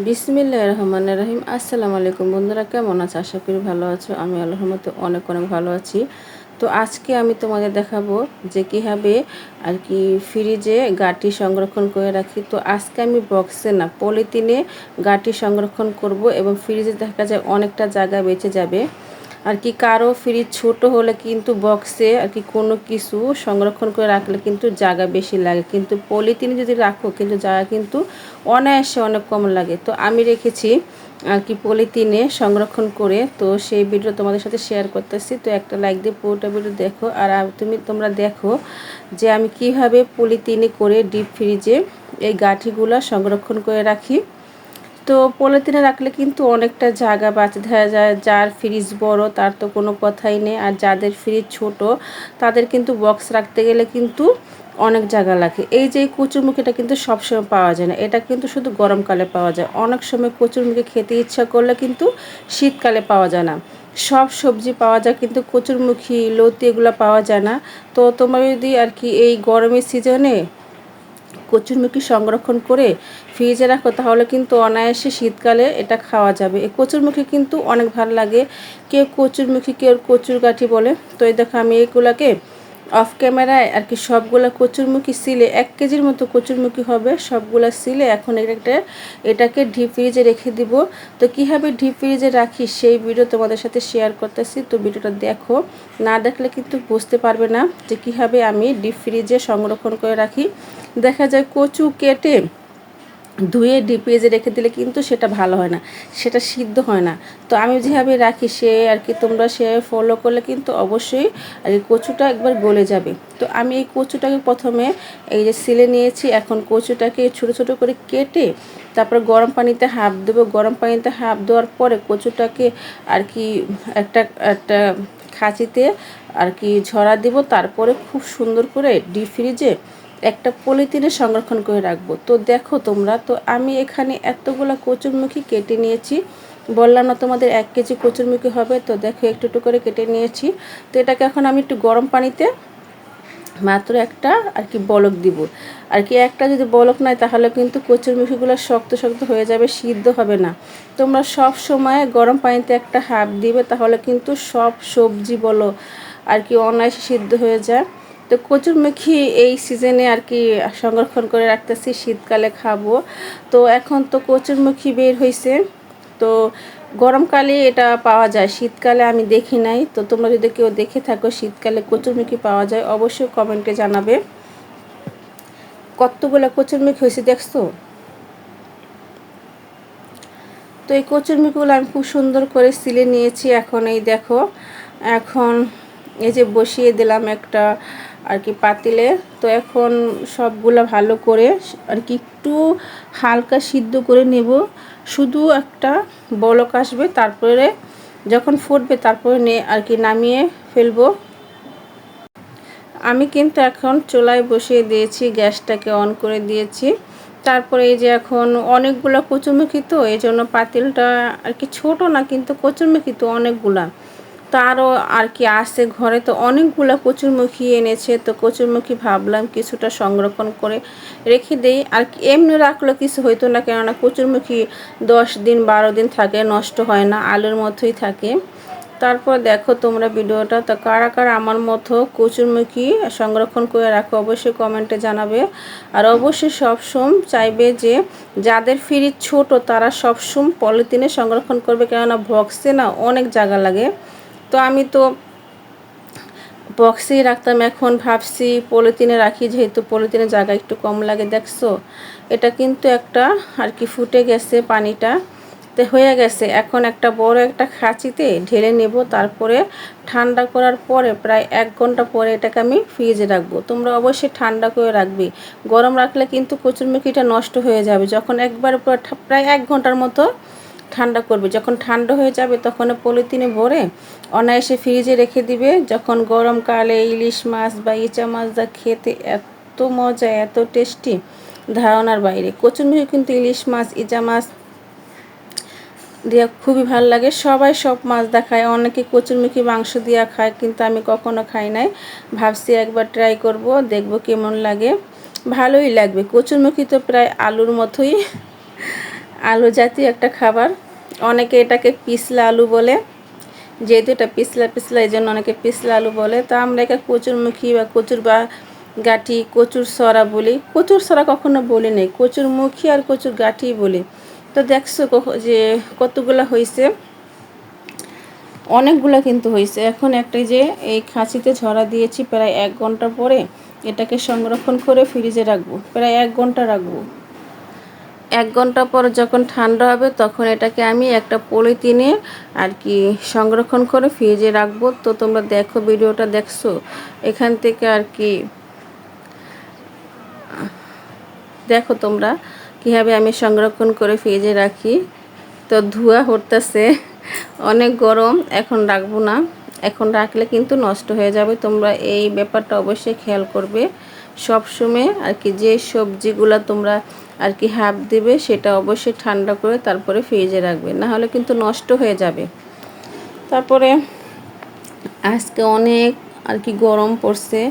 বিসমিল্লাহির রহমানির রহিম। আসসালামু আলাইকুম বন্ধুরা, কেমন আছো? আশা করি ভালো আছো। আমি আল্লাহর রহমতে অনেক অনেক ভালো আছি। তো আজকে আমি তোমাদের দেখাবো যে কীভাবে আর কি ফ্রিজে গাঁটি সংরক্ষণ করে রাখি। তো আজকে আমি বক্সে না, পলিথিনে গাঁটি সংরক্ষণ করব এবং ফ্রিজে দেখা যায় অনেকটা জায়গা বেঁচে যাবে। আর কি কারো ফ্রিজ ছোট হলে কিন্তু বক্সে আর কি কোনো কিছু সংরক্ষণ করে রাখলে কিন্তু জায়গা বেশি লাগে, কিন্তু পলিথিনে যদি রাখো কিন্তু জায়গা কিন্তু অনায়াসে অনেক কম লাগে। তো আমি রেখেছি আর কি পলিথিনে সংরক্ষণ করে, তো সেই ভিডিও তোমাদের সাথে শেয়ার করতেছি। তো একটা লাইক দিয়ে পুরোটা ভিডিও দেখো, আর তোমরা দেখো যে আমি কিভাবে পলিথিনে করে ডিপ ফ্রিজে এই গাঁঠিগুলো সংরক্ষণ করে রাখি। তো পলিথিনে রাখলে কিন্তু অনেকটা জায়গা বাঁচে। দেখা যায় যার ফ্রিজ বড় তার তো কোনো কথাই নেই, আর যাদের ফ্রিজ ছোট তাদের কিন্তু বক্স রাখতে গেলে কিন্তু অনেক জায়গা লাগে। এই যে কচুরমুখিটা কিন্তু সবসময় পাওয়া যায় না, এটা কিন্তু শুধু গরমকালে পাওয়া যায়। অনেক সময় কচুরমুখি খেতে ইচ্ছা করলে কিন্তু শীতকালে পাওয়া যায় না। সব সবজি পাওয়া যায় কিন্তু কচুরমুখি, লতি এগুলো পাওয়া যায় না। তো তোমরা যদি আর কি এই গরমের সিজনে কচুরমুখী সংরক্ষণ করে ফ্রিজে রাখো তাহলে কিন্তু অনায়াসে শীতকালে এটা খাওয়া যাবে। এই কচুরমুখী কিন্তু অনেক ভালো লাগে। কেউ কচুরমুখী, কেউ কচুর গাঁঠি বলে। তো এই দেখো আমি এইগুলাকে অফ ক্যামেরায় আর কি সবগুলা কচুরমুখী সিলে 1 কেজির মতো কচুরমুখী হবে, সবগুলা সিলে এখন এটাকে ডিপ ফ্রিজে রেখে দিব। তো কীভাবে ডিপ ফ্রিজে রাখি সেই ভিডিও তোমাদের সাথে শেয়ার করতেছি। তো ভিডিওটা দেখো, না দেখলে কিন্তু বুঝতে পারবে না যে কীভাবে আমি ডিপ ফ্রিজে সংরক্ষণ করে রাখি। দেখা যায় কচু কেটে ধুয়ে ডিপ ফ্রিজে রেখে দিলে কিন্তু সেটা ভালো হয় না, সেটা সিদ্ধ হয় না। তো আমি যেভাবে রাখি সে আর কি তোমরা সে ফলো করলে কিন্তু অবশ্যই আর কি কচুটা একবার গলে যাবে। তো আমি এই কচুটাকে প্রথমে এই যে সিলে নিয়েছি, এখন কচুটাকে ছোট ছোট করে কেটে তারপর গরম পানিতে হাফ দেবো। গরম পানিতে হাফ দেওয়ার পরে কচুটাকে আর কি একটা একটা খাঁচিতে আর কি ঝরা দিব, তারপরে খুব সুন্দর করে ডিপ ফ্রিজে একটা পলিথিনে সংরক্ষণ করে রাখবো। তো দেখো তোমরা, তো আমি এখানে এতগুলো কচুরমুখী কেটে নিয়েছি। বললাম না তোমাদের 1 কেজি কচুরমুখী হবে। তো দেখো একটু একটু করে কেটে নিয়েছি। তো এটাকে এখন আমি একটু গরম পানিতে মাত্র একটা আর কি বলক দিব। আর কি একটা যদি বলক নাই তাহলে কিন্তু কচুরমুখীগুলো শক্ত শক্ত হয়ে যাবে, সিদ্ধ হবে না। তোমরা সব সময় গরম পানিতে একটা হাফ দিবে, তাহলে কিন্তু সব সবজি বলো আর কি অনায়াসে সিদ্ধ হয়ে যায়। তো কচুরমুখী এই সিজনে আর কি সংরক্ষণ করে রাখতেছি, শীতকালে খাবো। তো এখন তো কচুরমুখী বের হয়েছে, তো গরমকালে এটা পাওয়া যায়, শীতকালে আমি দেখি নাই। তো তোমরা যদি কেউ দেখে থাকো শীতকালে কচুরমুখী পাওয়া যায় অবশ্যই কমেন্টে জানাবে। কতগুলো কচুরমুখী হয়েছে দেখছো? তো এই কচুরমুখিগুলো আমি খুব সুন্দর করে সিলে নিয়েছি। এখন এই দেখো, এখন এই যে বসিয়ে দিলাম একটা আর কি পাতিলে। তো এখন সবগুলা ভালো করে আর কি একটু হালকা সিদ্ধ করে নেব। শুধু একটা বলক আসবে, তারপরে যখন ফুটবে তারপরে আর কি নামিয়ে ফেলবো। আমি কিন্তু এখন চুলায় বসিয়ে দিয়েছি, গ্যাসটাকে অন করে দিয়েছি। তারপরে এই যে এখন অনেকগুলো কচুরমুখী, তো এই জন্য পাতিলটা আর কি ছোটো না, কিন্তু কচুরমুখী তো অনেকগুলা। তারও আর কি আসে ঘরে, তো অনেকগুলো কচুরমুখী এনেছে। তো কচুরমুখী ভাবলাম কিছুটা সংরক্ষণ করে রেখে দেই। আর কি এমনি রাখলে কিছু হইতো না, কেননা কচুরমুখী 10 দিন 12 দিন থাকে, নষ্ট হয় না, আলুর মতোই থাকে। তারপর দেখো তোমরা ভিডিওটা, তো কারা কারা আমার মতো কচুরমুখী সংরক্ষণ করে রাখো অবশ্যই কমেন্টে জানাবে। আর অবশ্যই সবসময় চাইবে যে যাদের ফ্রিজ ছোট তারা সবসময় পলিথিনে সংরক্ষণ করবে, কেননা বক্সে না অনেক জায়গা লাগে। তো আমি তো বক্সেই রাখতাম, এখন ভাবছি পলিথিনে রাখি, যেহেতু পলিথিনের জায়গা একটু কম লাগে। দেখছো এটা কিন্তু একটা আর কি ফুটে গেছে পানিটা, তো হয়ে গেছে। এখন একটা বড় একটা খাঁচিতে ঢেলে নেব, তারপরে ঠান্ডা করার পরে প্রায় 1 ঘন্টা পরে এটাকে আমি ফ্রিজে রাখবো। তোমরা অবশ্যই ঠান্ডা করে রাখবে, গরম রাখলে কিন্তু কচুরমুখিটা নষ্ট হয়ে যাবে। যখন একবার প্রায় 1 ঘন্টার মতো ঠান্ডা করবে, যখন ঠান্ডা হয়ে যাবে তখন পলিথিনে ভরে অনায়াসে ফ্রিজে রেখে দিবে। যখন গরমকালে ইলিশ মাছ বা ইচা মাছ দা খেতে এত মজা, এত টেস্টি, ধারণার বাইরে। কচুরমুখী কিন্তু ইলিশ মাছ, ইচা মাছ দিয়া খুবই ভালো লাগে। সবাই সব মাছ দা খায়, অনেকে কচুরমুখী মাংস দিয়া খায়, কিন্তু আমি কখনো খাই নাই। ভাবছি একবার ট্রাই করব, দেখব কেমন লাগে। ভালোই লাগবে। কচুরমুখী তো প্রায় আলুর মতোই আলু জাতীয় একটা খাবার। অনেকে এটাকে পিছলা আলু বলে, যেহেতু এটা পিছলা পিছলা এই জন্য অনেকে পিছলা আলু বলে। তো আমরা একে কচুরমুখী বা কচুর বা গাঠি, কচুর সরা বলি। কচুর সরা কখনো বলি নাই, কচুরমুখী আর কচুর গাঠি বলি। তো দেখছো যে কতগুলা হয়েছে, অনেকগুলো কিন্তু হয়েছে। এখন একটা যে এই খাঁচিতে ঝরা দিয়েছি, প্রায় 1 ঘন্টা পরে এটাকে সংরক্ষণ করে ফ্রিজে রাখবো, প্রায় 1 ঘন্টা রাখবো। 1 ঘন্টা পর যখন ঠান্ডা হবে তখন এটাকে আমি একটা পলিথিনে আর কি সংরক্ষণ করে ফ্রিজে রাখবো। তো তোমরা দেখো, ভিডিওটা দেখছো, এখান থেকে আর কি দেখো তোমরা কীভাবে আমি সংরক্ষণ করে ফ্রিজে রাখি। তো ধোঁয়া হতেছে, অনেক গরম, এখন রাখবো না। এখন রাখলে কিন্তু নষ্ট হয়ে যাবে। তোমরা এই ব্যাপারটা অবশ্যই খেয়াল করবে সবসময় আর কি। যে সবজিগুলা তোমরা আর কি হাফ দিবে সেটা অবশ্যই ঠান্ডা করে তারপরে ফ্রিজে রাখবে, না হলে কিন্তু নষ্ট হয়ে যাবে। তারপরে আজকে অনেক আর কি গরম পড়ছে।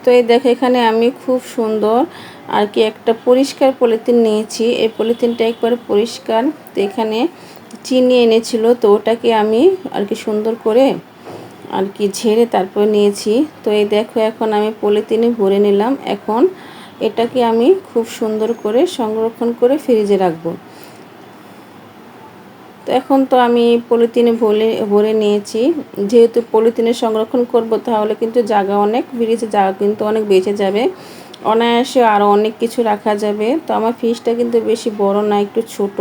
তো এই দেখো এখানে আমি খুব সুন্দর আর কি একটা পরিষ্কার পলিথিন নিয়েছি। এই পলিথিনটা একবারে পরিষ্কার। তো এখানে চিনি এনেছিল, তো ওটাকে আমি আর কি সুন্দর করে আর কি ঝেড়ে তারপর নিয়েছি। তো এই দেখো এখন আমি পলিথিনে ভরে নিলাম। এখন এটাকে আমি খুব সুন্দর করে সংরক্ষণ করে ফ্রিজে রাখবো। তো এখন তো আমি পলিথিনে ভরে নিয়েছি। যেহেতু পলিথিনে সংরক্ষণ করব তাহলে কিন্তু জায়গা অনেক, ফ্রিজে জায়গা কিন্তু অনেক বেঁচে যাবে, অনায়াসে আরও অনেক কিছু রাখা যাবে। তো আমার ফ্রিজটা কিন্তু বেশি বড় না, একটু ছোট,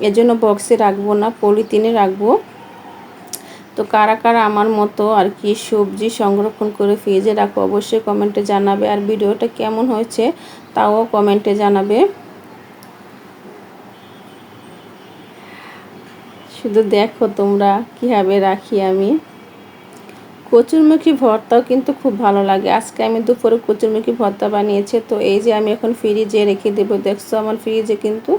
এজন্য বক্সে রাখবো না, পলিথিনে রাখবো। তো কারা কারা আমার মতো আর কি সবজি সংরক্ষণ করে ফ্রিজে রাখো অবশ্যই কমেন্টে জানাবে। আর ভিডিওটা কেমন হয়েছে তাও কমেন্টে জানাবে। শুধু দেখো তোমরা কীভাবে রাখি আমি। কচুরমুখী ভর্তাও কিন্তু খুব ভালো লাগে। আজকে আমি দুপুরে কচুরমুখী ভর্তা বানিয়েছি। তো এই যে আমি এখন ফ্রিজে রেখে দেবো। দেখছো আমার ফ্রিজে কিন্তু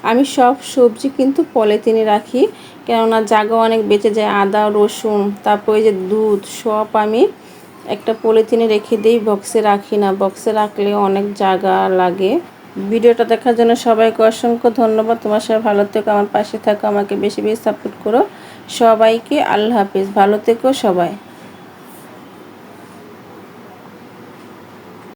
আমি সব সবজি কিন্তু পলিথিনে রাখি, কেননা জায়গা অনেক বেঁচে যায়। আদা, রসুন, তারপরে যে দুধ সব আমি একটা পলিথিনে রেখে দিই, বক্সে রাখি না। বক্সে রাখলে অনেক জায়গা লাগে। ভিডিওটা দেখার জন্য সবাইকে অসংখ্য ধন্যবাদ। তোমার সবাই ভালো থেকো, আমার পাশে থাকো, আমাকে বেশি বেশি সাপোর্ট করো। সবাইকে আল্লাহ হাফেজ, ভালো থেকো সবাই।